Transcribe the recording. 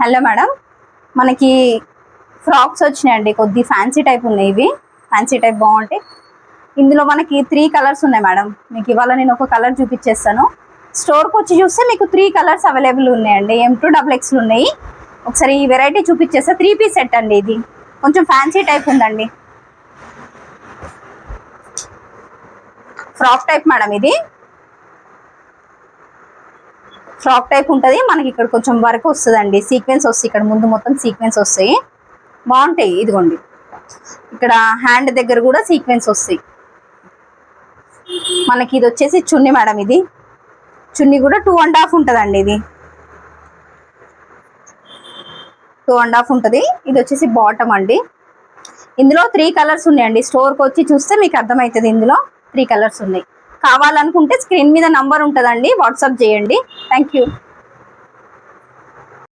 Hello madam, మనకి frocks వచ్చినాయండి. కొద్ది ఫ్యాన్సీ టైప్ ఉన్నాయి. ఇవి ఫ్యాన్సీ టైప్ బాగుంటాయి. ఇందులో మనకి 3 కలర్స్ ఉన్నాయి మేడం. మీకు ఇవాళ నేను ఒక కలర్ చూపించేస్తాను. స్టోర్కి వచ్చి చూస్తే మీకు 3 కలర్స్ అవైలబుల్ ఉన్నాయండి. M2XX ఉన్నాయి. ఒకసారి ఈ వెరైటీ చూపించేస్తా. 3 పీస్ సెట్ అండి. ఇది కొంచెం ఫ్యాన్సీ టైప్ ఉందండి. Frock type madam. ఇది ఫ్రాక్ టైప్ ఉంటుంది. మనకి ఇక్కడ కొంచెం వర్క్ వస్తుందండి. సీక్వెన్స్ వస్తాయి. ఇక్కడ ముందు మొత్తం సీక్వెన్స్ వస్తాయి. బాగుంటాయి. ఇదిగోండి, ఇక్కడ హ్యాండ్ దగ్గర కూడా సీక్వెన్స్ వస్తాయి. మనకి ఇది వచ్చేసి చున్నీ మేడం. ఇది చున్నీ కూడా 2.5 ఉంటుందండి. ఇది 2.5 ఉంటుంది. ఇది వచ్చేసి బాటమ్ అండి. ఇందులో 3 కలర్స్ ఉన్నాయండి. స్టోర్కి వచ్చి చూస్తే మీకు అర్థమవుతుంది. ఇందులో 3 కలర్స్ ఉన్నాయి. కావాలనుకుంటే స్క్రీన్ మీద నంబర్ ఉంటుందండి, వాట్సాప్ చేయండి. Thank you.